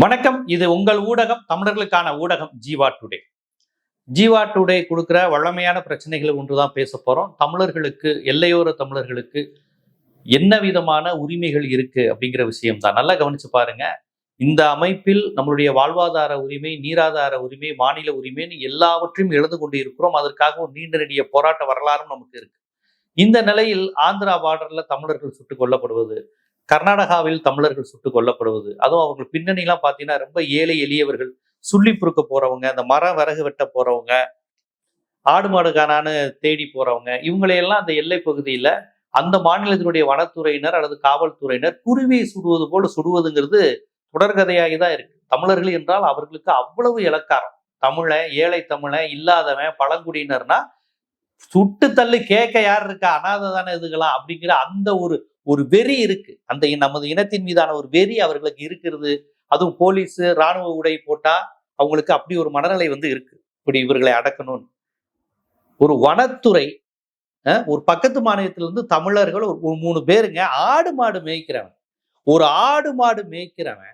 வணக்கம். இது உங்கள் ஊடகம், தமிழர்களுக்கான ஊடகம் ஜீவா டுடே. ஜீவா டுடே கொடுக்குற வழமையான பிரச்சனைகள் ஒன்றுதான் பேச போறோம். தமிழர்களுக்கு, எல்லையோர தமிழர்களுக்கு என்ன விதமான உரிமைகள் இருக்கு அப்படிங்கிற விஷயம் தான். நல்லா கவனிச்சு பாருங்க. இந்த அமைப்பில் நம்மளுடைய வாழ்வாதார உரிமை, நீராதார உரிமை, மாநில உரிமைன்னு எல்லாவற்றையும் எழுந்து கொண்டு இருக்கிறோம். அதற்காக ஒரு நீண்ட நெடிய போராட்ட வரலாறும் நமக்கு இருக்கு. இந்த நிலையில் ஆந்திரா பார்டர்ல தமிழர்கள் சுட்டுக் கொல்லப்படுவது, கர்நாடகாவில் தமிழர்கள் சுட்டுக் கொல்லப்படுவது, அதுவும் அவங்க பின்னணிலாம் பார்த்தீங்கன்னா ரொம்ப ஏழை எளியவர்கள், சுள்ளி பொறுக்க போறவங்க, அந்த மரம் விறகு வெட்ட போறவங்க, ஆடு மாடு காணான்னு தேடி போறவங்க, இவங்களையெல்லாம் அந்த எல்லை பகுதியில அந்த மாநிலத்தினுடைய வனத்துறையினர் அல்லது காவல்துறையினர் குருவியை சுடுவது போல சுடுவதுங்கிறது தொடர்கதையாகி தான் இருக்கு. தமிழர்கள் என்றால் அவர்களுக்கு அவ்வளவு இலக்காரம். தமிழன், ஏழை தமிழன், இல்லாதவன், பழங்குடியினர்னா சுட்டு தள்ளி கேட்க யார் இருக்கா, அனாதை தானே இதுகளாம் அப்படிங்கிற அந்த ஒரு ஒரு வெறி இருக்கு. அந்த நமது இனத்தின் மீதான ஒரு வெறி அவர்களுக்கு இருக்கிறது. அதுவும் போலீஸ் ராணுவ உடை போட்டா அவங்களுக்கு அப்படி ஒரு மனநிலை இருக்கு. இப்படி இவர்களை அடக்கணும்னு ஒரு வனத்துறை, ஒரு பக்கத்து மாநிலத்திலிருந்து தமிழர்கள் ஒரு 3 பேருங்க ஆடு மாடு மேய்க்கிறவன், ஒரு ஆடு மாடு மேய்க்கிறவன்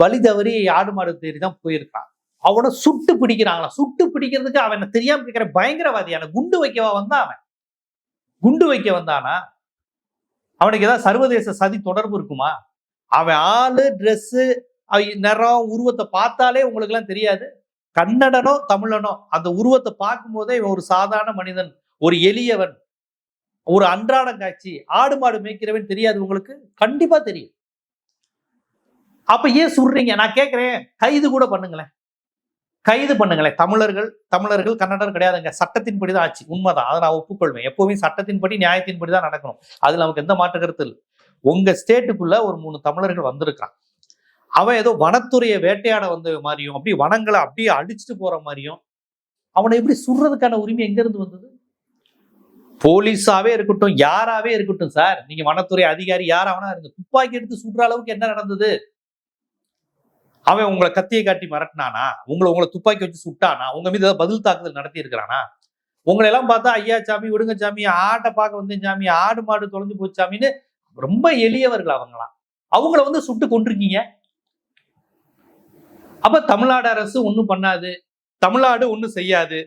வழி தவறி ஆடு மாடு தேடி தான் போயிருக்கான். அவனை சுட்டு பிடிக்கிறாங்களா? சுட்டு பிடிக்கிறதுக்கு அவன் தெரியாம கேட்கிற பயங்கரவாதியான குண்டு வைக்கவா வந்தான்? அவன் குண்டு வைக்க வந்தானா? அவனுக்கு ஏதாவது சர்வதேச சதி தொடர்பு இருக்குமா? அவன் ஆளு, ட்ரெஸ்ஸு, நிறம், உருவத்தை பார்த்தாலே உங்களுக்கு எல்லாம் தெரியாது. கன்னடனோ தமிழனோ அந்த உருவத்தை பார்க்கும் போதே இவன் ஒரு சாதாரண மனிதன், ஒரு எளியவன், ஒரு அன்றாட காட்சி. ஆடு மாடு மேய்க்கிறவன் தெரியாது உங்களுக்கு? கண்டிப்பா தெரியும். அப்ப ஏன் சுடுறீங்க? நான் கேட்கிறேன், கைது கூட பண்ணுங்களேன். கைது பண்ணுங்களேன். தமிழர்கள் கன்னடர் கிடையாதுங்க. சட்டத்தின்படி தான் ஆச்சு. உண்மைதான், அதை நான் ஒப்புக்கொள்வேன். எப்பவுமே சட்டத்தின்படி, நியாயத்தின்படி தான் நடக்கணும். அதுல நமக்கு எந்த மாற்று கருத்து இல்லை. உங்க ஸ்டேட்டுக்குள்ள ஒரு 3 தமிழர்கள் வந்திருக்கான். அவன் ஏதோ வனத்துறையை வேட்டையாட வந்த மாதிரியும், அப்படி வனங்களை அப்படியே அடிச்சுட்டு போற மாதிரியும், அவனை எப்படி சுடுறதுக்கான உரிமை எங்க இருந்து வந்தது? போலீஸாவே இருக்கட்டும், யாராவே இருக்கட்டும் சார், நீங்க வனத்துறை அதிகாரி யாராவனா இருங்க, துப்பாக்கி எடுத்து சுடுற அளவுக்கு என்ன நடந்தது? அவன் உங்களை கத்தியை காட்டி மிரட்டினானா? உங்களை துப்பாக்கி வச்சு சுட்டானா? உங்க மீது ஏதாவது பதில் தாக்குதல் நடத்தி இருக்கிறானா? உங்களை எல்லாம் பார்த்தா ஐயா சாமி, விடுங்க சாமி, ஆட்டை பார்க்க வந்தேன் சாமி, ஆடு மாடு தொலைஞ்சு போச்சு சாமின்னு ரொம்ப எளியவர்கள் அவங்களாம். அவங்கள சுட்டு கொண்டிருக்கீங்க. அப்ப தமிழ்நாடு அரசு ஒண்ணும் பண்ணாது, தமிழ்நாடு ஒண்ணும் செய்யாது,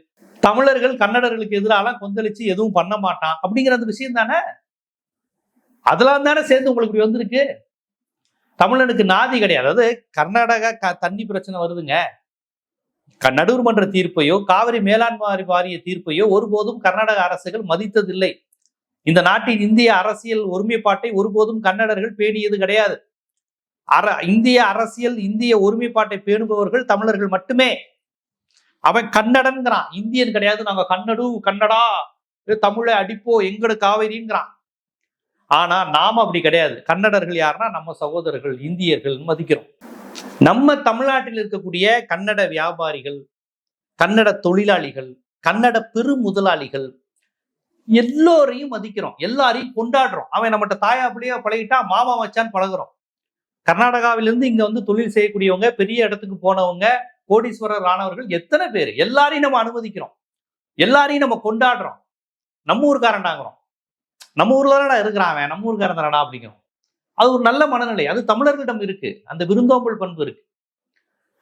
தமிழர்கள் கன்னடர்களுக்கு எதிராக கொந்தளிச்சு எதுவும் பண்ண மாட்டான் அப்படிங்கிற அந்த விஷயம் தானே. அதெல்லாம் தானே சேர்ந்து உங்களுக்கு இப்படி வந்திருக்கு. தமிழனுக்கு நாதி கிடையாது. அதாவது கர்நாடகா தண்ணி பிரச்சனை வருதுங்க, நடுவர் மன்ற தீர்ப்பையோ காவிரி மேலாண்மை வாரிய தீர்ப்பையோ ஒருபோதும் கர்நாடக அரசுகள் மதித்ததில்லை. இந்த நாட்டின் இந்திய அரசியல் ஒருமைப்பாட்டை ஒருபோதும் கன்னடர்கள் பேணியது கிடையாது. இந்திய அரசியல், இந்திய ஒருமைப்பாட்டை பேணுபவர்கள் தமிழர்கள் மட்டுமே. அவன் கன்னடன்கிறான், இந்தியன் கிடையாது. நாங்க கன்னடா, தமிழை அடிப்போ, எங்கடு காவிரிங்கிறான். ஆனா நாம அப்படி கிடையாது. கன்னடர்கள் யாருன்னா நம்ம சகோதரர்கள், இந்தியர்கள் மதிக்கிறோம். நம்ம தமிழ்நாட்டில் இருக்கக்கூடிய கன்னட வியாபாரிகள், கன்னட தொழிலாளிகள், கன்னட பெரு முதலாளிகள் எல்லோரையும் மதிக்கிறோம், எல்லாரையும் கொண்டாடுறோம். அவன் நம்மகிட்ட தாயாப்பிள்ளையோ பழகிட்டா மாமா வச்சான்னு பழகுறோம். கர்நாடகாவிலிருந்து இங்க தொழில் செய்யக்கூடியவங்க, பெரிய இடத்துக்கு போனவங்க, கோடீஸ்வரர் ஆனவர்கள் எத்தனை பேர், எல்லாரையும் நம்ம அனுமதிக்கிறோம், எல்லாரையும் நம்ம கொண்டாடுறோம். நம்ம ஊருக்காரண்டாங்கிறோம். நம்ம ஊர்ல தானடா இருக்கிறான் அவன், நம்ம ஊருக்காரன் தானடா அப்படிங்கிறோம். அது ஒரு நல்ல மனநிலை, அது தமிழர்களிடம் இருக்கு, அந்த விருந்தோம்பல் பண்பு இருக்கு.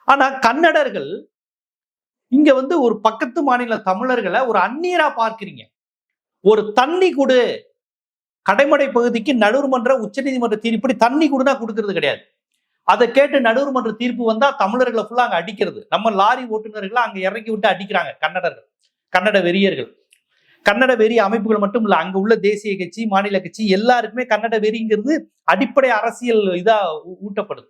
ஆனா கன்னடர்கள் இங்க ஒரு பக்கத்து மாநில தமிழர்களை ஒரு அந்நியரா பார்க்கிறீங்க. ஒரு தண்ணி கொடு, கடைமடை பகுதிக்கு நடுவர் மன்ற, உச்ச நீதிமன்ற தீர்ப்பு தண்ணி கொடுனா கொடுக்கறது கிடையாது. அதை கேட்டு நடுவர் மன்ற தீர்ப்பு வந்தா தமிழர்களை ஃபுல்லா அங்க அடிக்கிறது. நம்ம லாரி ஓட்டுநர்களை அங்க இறக்கி விட்டு அடிக்கிறாங்க கன்னடர்கள், கன்னட வெறியர்கள். கன்னட வெறி அமைப்புகள் மட்டும் இல்ல, அங்க உள்ள தேசிய கட்சி, மாநில கட்சி எல்லாருக்குமே கன்னட வெறிங்கிறது அடிப்படை அரசியல் இதா ஊட்டப்படுது.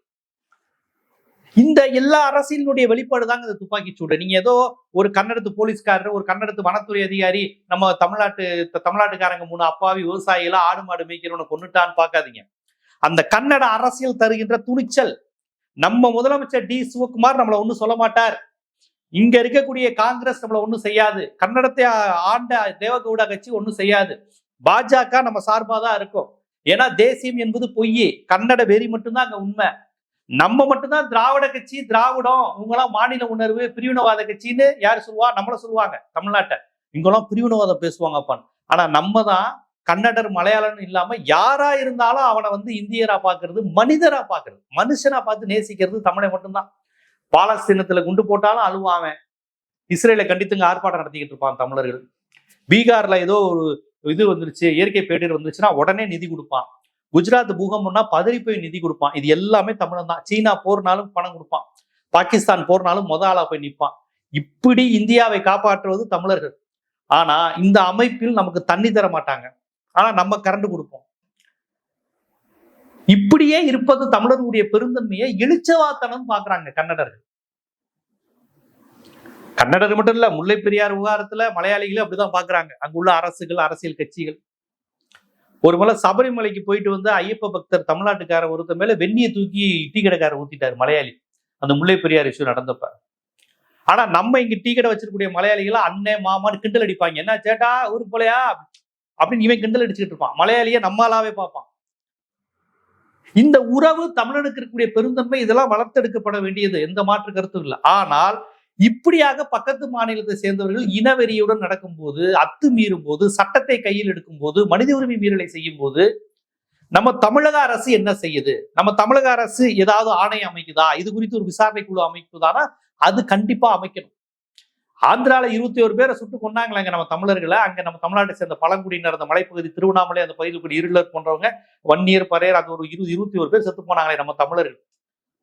இந்த எல்லா அரசியலினுடைய வெளிப்பாடு தாங்க இந்த துப்பாக்கி சூடு. நீங்க ஏதோ ஒரு கன்னடத்து போலீஸ்காரர், ஒரு கன்னடத்து வனத்துறை அதிகாரி, நம்ம தமிழ்நாட்டுக்காரங்க 3 அப்பாவி விவசாயிகளா ஆடு மாடு மேய்க்கிறவனை கொண்டுட்டான்னு பார்க்காதீங்க. அந்த கன்னட அரசியல் தருகின்ற துணிச்சல். நம்ம முதலமைச்சர் டி சிவகுமார் நம்மள ஒண்ணும் சொல்ல மாட்டார். இங்க இருக்கக்கூடிய காங்கிரஸ் நம்மள ஒண்ணும் செய்யாது. கன்னடத்தை ஆண்ட தேவகவுடா கட்சி ஒண்ணும் செய்யாது. பாஜக நம்ம சார்பாதான் இருக்கும். ஏன்னா தேசியம் என்பது பொய், கன்னட வெறி மட்டும்தான் அங்க உண்மை. நம்ம மட்டும்தான் திராவிட கட்சி, திராவிடம், இவங்கெல்லாம் மாநில உணர்வு, பிரிவினவாத கட்சின்னு யாரு சொல்லுவா? நம்மள சொல்லுவாங்க தமிழ்நாட்டை. இங்கெல்லாம் பிரிவினவாதம் பேசுவாங்க அப்பான்னு. ஆனா நம்ம தான் கன்னடர் மலையாளம் இல்லாம யாரா இருந்தாலும் அவனை வந்து இந்தியரா பாக்குறது, மனிதரா பாக்குறது, மனுஷனா பார்த்து நேசிக்கிறது தமிழை மட்டும்தான். பாலஸ்தீனத்துல குண்டு போட்டாலும் அழுவான், இஸ்ரேலை கண்டித்துங்க ஆர்ப்பாட்டம் நடத்திக்கிட்டு இருப்பான் தமிழர்கள். பீகார்ல ஏதோ ஒரு இது வந்துருச்சு, இயற்கை பேரிடர் வந்துருச்சுன்னா உடனே நிதி கொடுப்பான். குஜராத் பூகம்பம்னா பதறி போய் நிதி கொடுப்பான். இது எல்லாமே தமிழன் தான். சீனா போர்னாலும் பணம் கொடுப்பான், பாகிஸ்தான் போர்னாலும் ஆளா போய் நிற்பான். இப்படி இந்தியாவை காப்பாற்றுவது தமிழர்கள். ஆனா இந்த அமைப்பில் நமக்கு தண்ணி தர மாட்டாங்க, ஆனா நம்ம கரண்ட் கொடுப்போம். இப்படியே இருப்பது தமிழர்களுடைய பெருந்தன்மையை இழிச்சவாத்தனம் பாக்குறாங்க கன்னடர்கள். கன்னடர்கள் மட்டும் இல்ல, முல்லை பெரியார் விவகாரத்துல மலையாளிகளும் அப்படிதான் பாக்குறாங்க. அங்குள்ள அரசுகள், அரசியல் கட்சிகள். ஒரு முறை சபரிமலைக்கு போயிட்டு வந்து ஐயப்ப பக்தர் தமிழ்நாட்டுக்காரர் ஒருத்த மேல வெந்நியை தூக்கி டீ கடைக்காரர் ஊத்திட்டாரு மலையாளி, அந்த முல்லை பெரியார் இஷ்யூ நடந்தப்ப. ஆனா நம்ம இங்க டீ கடை வச்சிருக்கக்கூடிய மலையாளிகளை அண்ணே மாமான்னு கிண்டல் அடிப்பாங்க. என்ன சேட்டா ஊருக்கு போலையா அப்படின்னு இவன் கிண்டல் அடிச்சுக்கிட்டு இருப்பான். மலையாளியை நம்மளாவே பார்ப்பான். இந்த உறவு தமிழனுக்கு இருக்கக்கூடிய பெருந்தன்மை இதெல்லாம் வளர்த்தெடுக்கப்பட வேண்டியது, எந்த மாற்று கருத்தும் இல்லை. ஆனால் இப்படியாக பக்கத்து மாநிலத்தை சேர்ந்தவர்கள் இனவெறியுடன் நடக்கும்போது, அத்துமீறும் போது, சட்டத்தை கையில் எடுக்கும் போது, மனித உரிமை மீறலை செய்யும் போது நம்ம தமிழக அரசு என்ன செய்யுது? நம்ம தமிழக அரசு ஏதாவது ஆணையம் அமைக்குதா? இது குறித்து ஒரு விசாரணை குழு அமைக்குதானா? அது கண்டிப்பா அமைக்கணும். ஆந்திரால 21 பேரை சுட்டு கொண்டாங்களாங்க நம்ம தமிழர்களை. அங்க நம்ம தமிழ்நாட்டை சேர்ந்த பழங்குடியினர், அந்த மலைப்பகுதி திருவண்ணாமலை அந்த பகுதியில் கூடிய இருளர் போன்றவங்க, வன்னியர், பறையர், அது ஒரு 21 பேர் செத்து போனாங்களே நம்ம தமிழர்கள்.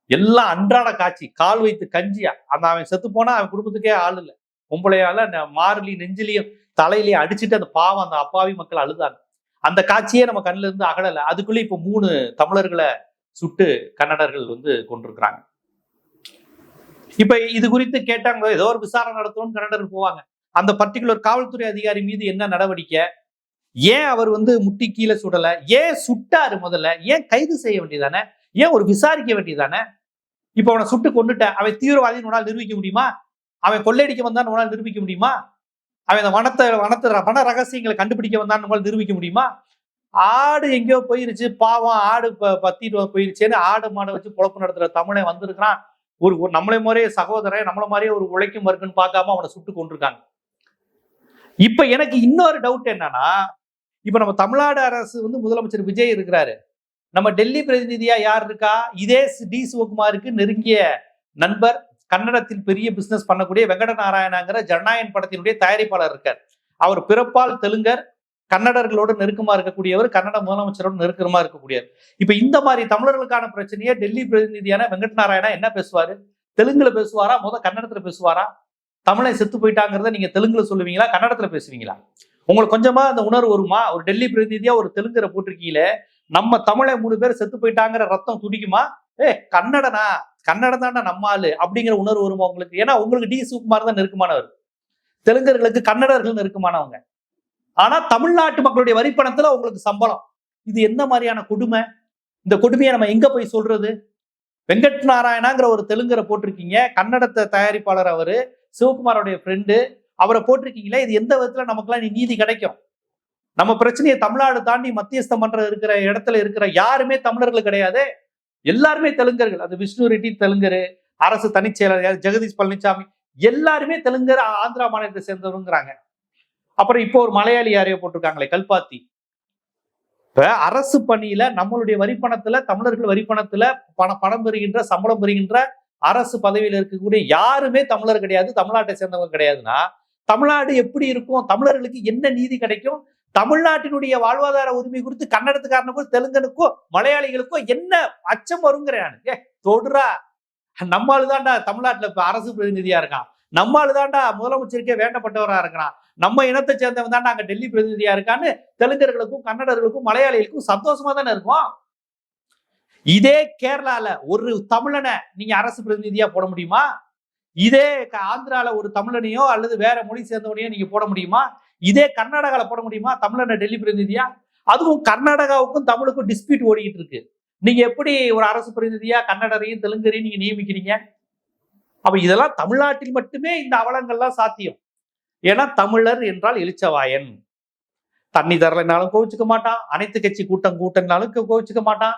எல்லாம் அன்றாட காட்சி. கால் வைத்து கஞ்சியா அந்த அவன் செத்து போனா அவன் குடும்பத்துக்கே ஆள் இல்லை. பொம்பளையால மார்லி நெஞ்சிலையும் தலையிலையும் அடிச்சுட்டு அந்த பாவம் அந்த அப்பாவி மக்கள் அழுதாங்க. அந்த காட்சியே நம்ம கண்ணுல இருந்து அகலல. அதுக்குள்ள இப்ப 3 தமிழர்களை சுட்டு கன்னடர்கள் வந்து கொண்டிருக்கிறாங்க. இப்ப இது குறித்து கேட்டாங்க, ஏதோ ஒரு விசாரணை நடத்தணும்னு கன்னடர்கள் போவாங்க. அந்த பர்டிகுலர் காவல்துறை அதிகாரி மீது என்ன நடவடிக்கை? ஏன் அவர் வந்து முட்டி கீழே சுடல? ஏன் சுட்டாரு? முதல்ல ஏன் கைது செய்ய வேண்டியதானே? ஏன் ஒரு விசாரிக்க வேண்டியதானே? இப்ப அவனை சுட்டு கொண்டுட்ட, அவன் தீவிரவாதின்னு உன்னால் நிரூபிக்க முடியுமா? அவன் கொள்ளையடிக்க வந்தான்னு உன்னால் நிரூபிக்க முடியுமா? அவன் அந்த வன ரகசியங்களை கண்டுபிடிக்க வந்தான்னு உங்களால் நிரூபிக்க முடியுமா? ஆடு எங்கேயோ போயிருச்சு, பாவம் ஆடு பத்திட்டு போயிருச்சேன்னு ஆடு மாடை வச்சு பொழப்பு நடத்துற தமிழன் வந்திருக்கிறான். ஒரு நம்மளை மாதிரியே சகோதரன், நம்மள மாதிரியே ஒரு உழைக்கும் இருக்குன்னு பார்க்காம அவனை சுட்டு கொண்டிருக்காங்க. இப்ப எனக்கு இன்னொரு டவுட் என்னன்னா, இப்ப நம்ம தமிழ்நாடு அரசு வந்து முதலமைச்சர் விஜய் இருக்கிறாரு. நம்ம டெல்லி பிரதிநிதியா யார் இருக்கா? இதே டி சிவகுமாருக்கு நெருங்கிய நண்பர், கன்னடத்தில் பெரிய பிசினஸ் பண்ணக்கூடிய வெங்கட நாராயணங்கிற ஜனநாயகன் படத்தினுடைய தயாரிப்பாளர் இருக்கார். அவர் பிறப்பால் தெலுங்கர், கன்னடர்களோடு நெருக்கமா இருக்கக்கூடியவர், கன்னட முதலமைச்சரோடு நெருக்கமா இருக்கக்கூடியவர். இப்ப இந்த மாதிரி தமிழர்களுக்கான பிரச்சனையை டெல்லி பிரதிநிதியான வெங்கட நாராயணா என்ன பேசுவாரு? தெலுங்குல பேசுவாரா? கன்னடத்துல பேசுவாரா? தமிழை செத்து போயிட்டாங்கிறத நீங்க தெலுங்குல சொல்லுவீங்களா, கன்னடத்துல பேசுவீங்களா? உங்களுக்கு கொஞ்சமா அந்த உணர்வு வருமா? ஒரு டெல்லி பிரதிநிதியா ஒரு தெலுங்கரை போட்டிருக்கீங்களே, நம்ம தமிழை 3 பேர் செத்து போயிட்டாங்கிற ரத்தம் துடிக்குமா? கன்னடனா, கன்னடம் தானே நம்ம ஆளு அப்படிங்கிற உணர்வு வருமா உங்களுக்கு? ஏன்னா உங்களுக்கு டி சிவகுமார் தான் நெருக்கமானவர், தெலுங்கர்களுக்கு கன்னடர்கள் நெருக்கமானவங்க. ஆனா தமிழ்நாட்டு மக்களுடைய வரிப்பணத்துல உங்களுக்கு சம்பளம். இது என்ன மாதிரியான கொடுமை? இந்த கொடுமையை நம்ம எங்க போய் சொல்றது? வெங்கட் நாராயணாங்கிற ஒரு தெலுங்கரை போட்டிருக்கீங்க, கன்னடத்தை தயாரிப்பாளர் அவரு, சிவகுமாரோடைய ஃப்ரெண்டு, அவரை போட்டிருக்கீங்களே, இது எந்த விதத்துல நமக்குலாம் நீதி கிடைக்கும்? நம்ம பிரச்சனையை தமிழ்நாடு தாண்டி மத்தியஸ்தம் பண்ற இருக்கிற இடத்துல இருக்கிற யாருமே தமிழர்கள் கிடையாது, எல்லாருமே தெலுங்கர்கள். அது விஷ்ணு ரெட்டி தெலுங்கரு, அரசு தனிச்செயலர் ஜெகதீஷ் பழனிசாமி எல்லாருமே தெலுங்கர், ஆந்திரா மாநிலத்தை சேர்ந்தவங்கிறாங்க. அப்புறம் இப்போ ஒரு மலையாளி யாரையோ போட்டிருக்காங்களே, கல்பாத்தி. இப்ப அரசு பணியில நம்மளுடைய வரிப்பணத்துல, தமிழர்கள் வரிப்பணத்துல பணம் பெறுகின்ற, சம்பளம் பெறுகின்ற அரசு பதவியில இருக்கக்கூடிய யாருமே தமிழர் கிடையாது, தமிழ்நாட்டை சேர்ந்தவங்க கிடையாதுன்னா தமிழ்நாடு எப்படி இருக்கும்? தமிழர்களுக்கு என்ன நீதி கிடைக்கும்? தமிழ்நாட்டினுடைய வாழ்வாதார உரிமை குறித்து கன்னடத்துக்காரனுக்கும் தெலுங்கனுக்கும் மலையாளிகளுக்கும் என்ன அச்சம் வருங்கிறான்? தொடுறா, நம்மளுதான்டா தமிழ்நாட்டுல இப்ப அரசு பிரதிநிதியா இருக்கான், நம்மளுதான்டா முதலமைச்சருக்கே வேண்டப்பட்டவரா இருக்கிறான், நம்ம இனத்தை சேர்ந்தவன் தான் அங்க டெல்லி பிரதிநிதியா இருக்கான்னு தெலுங்கர்களுக்கும் கன்னடர்களுக்கும் மலையாளிகளுக்கும் சந்தோஷமா தானே இருக்கும். இதே கேரளால ஒரு தமிழனை நீங்க அரசு பிரதிநிதியா போட முடியுமா? இதே ஆந்திரால ஒரு தமிழனையோ அல்லது வேற மொழி சேர்ந்தவனையோ நீங்க போட முடியுமா? இதே கர்நாடகால போட முடியுமா தமிழனை டெல்லி பிரதிநிதியா? அதுவும் கர்நாடகாவுக்கும் தமிழுக்கும் டிஸ்பியூட் ஓடிக்கிட்டு இருக்கு. நீங்க எப்படி ஒரு அரசு பிரதிநிதியா கன்னடரையும் தெலுங்கரையும் நீங்க நியமிக்கிறீங்க? அப்ப இதெல்லாம் தமிழ்நாட்டில் மட்டுமே இந்த அவலங்கள்லாம் சாத்தியம். ஏன்னா தமிழர் என்றால் இளிச்சவாயன். தண்ணி தரலைனாலும் கோவிச்சுக்க மாட்டான், அனைத்து கட்சி கூட்டம்னாலும் கோவிச்சுக்க மாட்டான்,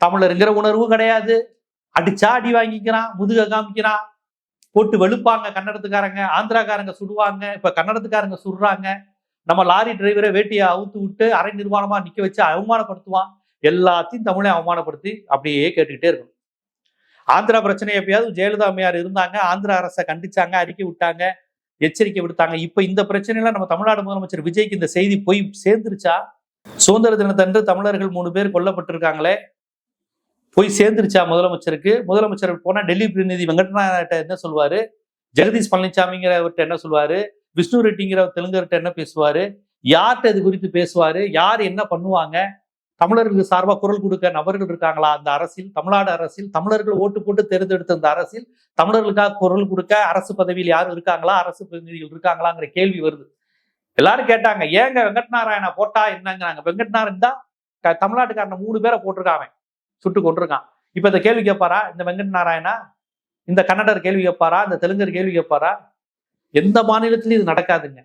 தமிழருங்கிற உணர்வு கிடையாது, அடிச்சா அடி வாங்கிக்கிறான், முதுக காமிக்கிறான், போட்டு வெளுப்பாங்க கன்னடத்துக்காரங்க, ஆந்திராக்காரங்க சுடுவாங்க, இப்ப கன்னடத்துக்காரங்க சுடுறாங்க. நம்ம லாரி டிரைவரை வேட்டியை அவுத்து விட்டு அரை நிர்வாணமா நிக்க வச்சு அவமானப்படுத்துவான். எல்லாத்தையும் தமிழை அவமானப்படுத்தி அப்படியே கேட்டுக்கிட்டே இருக்கும். ஆந்திரா பிரச்சனை எப்பயாவது ஜெயலலிதா அம்மையார் இருந்தாங்க, ஆந்திரா அரசை கண்டிச்சாங்க, அறிக்கை விட்டாங்க, எச்சரிக்கை விடுத்தாங்க. இப்ப இந்த பிரச்சனைலாம் நம்ம தமிழ்நாடு முதலமைச்சர் விஜய்க்கு இந்த செய்தி போய் சேர்ந்துருச்சா? சுதந்திர தினத்தன்று தமிழர்கள் 3 பேர் கொல்லப்பட்டிருக்காங்களே, போய் சேர்ந்துருச்சா முதலமைச்சருக்கு? முதலமைச்சர் போனா டெல்லி பிரதிநிதி வெங்கட்நாத என்ன சொல்வாரு, ஜெகதீஷ் பழனிசாமிங்கிறவர்கிட்ட என்ன சொல்வாரு, விஷ்ணு ரெட்டிங்கிற தெலுங்கர்கிட்ட என்ன பேசுவாரு, யார்கிட்ட இது குறித்து பேசுவாரு, யார் என்ன பண்ணுவாங்க? தமிழர்களுக்கு சார்பா குரல் கொடுக்க நபர்கள் இருக்காங்களா அந்த அரசில்? தமிழ்நாடு அரசில் தமிழர்கள் ஓட்டு போட்டு தேர்ந்தெடுத்த அந்த அரசில் தமிழர்களுக்காக குரல் கொடுக்க அரசு பதவியில் யாரும் இருக்காங்களா, அரசு பிரதிநிதிகள் இருக்காங்களாங்கிற கேள்வி வருது. எல்லாரும் கேட்டாங்க, ஏங்க வெங்கட் நாராயணா போட்டா என்னங்கிறாங்க. வெங்கட் நாராயணன் தான் தமிழ்நாட்டுக்காரன 3 பேரை போட்டிருக்காங்க, சுட்டு கொண்டிருக்கான். இப்ப இந்த கேள்வி கேட்பாரா இந்த வெங்கட் நாராயணா? இந்த கன்னடர் கேள்வி கேட்பாரா? இந்த தெலுங்கர் கேள்வி கேட்பாரா? எந்த மாநிலத்திலும் இது நடக்காதுங்க.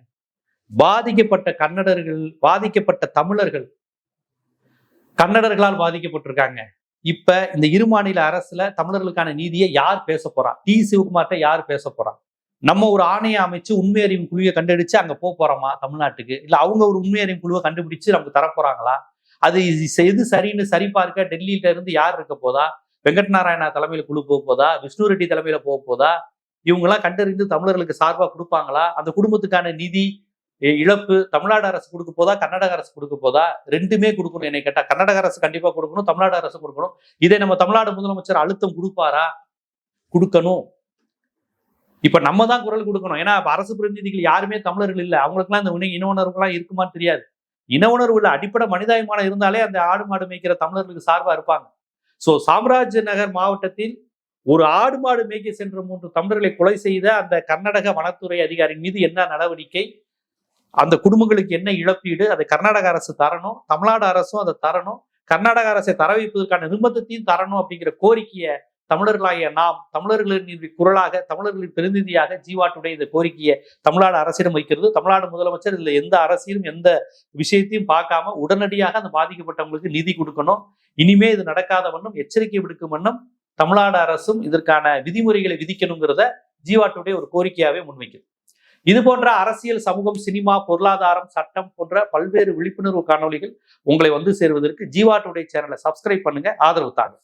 பாதிக்கப்பட்ட கன்னடர்கள், பாதிக்கப்பட்ட தமிழர்கள் கன்னடர்களால் பாதிக்கப்பட்டிருக்காங்க. இப்ப இந்த இரு மாநில அரசுல தமிழர்களுக்கான நீதியை யார் பேச போறா? டி சிவகுமார்ட்ட யார் பேச போறா? நம்ம ஒரு ஆணையை அமைச்சு உண்மை அறியும் குழுவை கண்டுபிடிச்சு அங்க போறோமா தமிழ்நாட்டுக்கு? இல்ல அவங்க ஒரு உண்மை அறியும் குழுவை கண்டுபிடிச்சு நமக்கு தரப்போறாங்களா? அது எது சரின்னு சரிபார்க்க டெல்லியில இருந்து யார் இருக்க போதா? வெங்கட் நாராயணா தலைமையில குழு போக போதா? விஷ்ணு ரெட்டி தலைமையில போக போதா? இவங்க எல்லாம் கண்டறிந்து தமிழர்களுக்கு சார்பா கொடுப்பாங்களா? அந்த குடும்பத்துக்கான நிதி இழப்பு தமிழ்நாடு அரசு கொடுக்க போதா, கர்நாடக அரசு கொடுக்க போதா? ரெண்டுமே கொடுக்கணும். என்னை கேட்டா கர்நாடக அரசு கண்டிப்பா கொடுக்கணும், தமிழ்நாடு அரசு கொடுக்கணும். இதை நம்ம தமிழ்நாடு முதலமைச்சர் அழுத்தம் கொடுப்பாரா? கொடுக்கணும். இப்ப நம்ம தான் குரல் கொடுக்கணும். ஏன்னா அரசு பிரதிநிதிகள் யாருமே தமிழர்கள் இல்லை. அவங்களுக்குலாம் இந்த இன உணர்வுலாம் இருக்குமான்னு தெரியாது. இன உணர்வு உள்ள அடிப்படை மனிதாபிமானம் இருந்தாலே அந்த ஆடு மாடு மேய்க்கிற தமிழர்களுக்கு சார்பா இருப்பாங்க. சோ சாம்ராஜ் நகர் மாவட்டத்தில் ஒரு ஆடு மாடு மேய்க்க சென்ற 3 தமிழர்களை கொலை செய்த அந்த கர்நாடக வனத்துறை அதிகாரி மீது என்ன நடவடிக்கை, அந்த குடும்பங்களுக்கு என்ன இழப்பீடு, அதை கர்நாடக அரசு தரணும், தமிழ்நாடு அரசும் அதை தரணும், கர்நாடக அரசை தர வைப்பதற்கான நிர்பந்தத்தையும் தரணும் அப்படிங்கிற கோரிக்கையை தமிழர்களாகிய நாம் தமிழர்களின் குரலாக, தமிழர்களின் பிரதிநிதியாக ஜீவா டுடே இந்த கோரிக்கையை தமிழ்நாடு அரசிடம் வைக்கிறது. தமிழ்நாடு முதலமைச்சர் இதுல எந்த அரசியலும் எந்த விஷயத்தையும் பார்க்காம உடனடியாக அந்த பாதிக்கப்பட்டவங்களுக்கு நிதி கொடுக்கணும். இனிமே இது நடக்காத வண்ணம் எச்சரிக்கை விடுக்கும் வண்ணம் தமிழ்நாடு அரசும் இதற்கான விதிமுறைகளை விதிக்கணுங்கிறத ஜீவா டுடே ஒரு கோரிக்கையாவே முன்வைக்குது. இது போன்ற அரசியல், சமூகம், சினிமா, பொருளாதாரம், சட்டம் போன்ற பல்வேறு விழிப்புணர்வு காணொலிகள் உங்களை வந்து சேருவதற்கு ஜீவா டுடே சேனலை சப்ஸ்கிரைப் பண்ணுங்க, ஆதரவு தாங்க.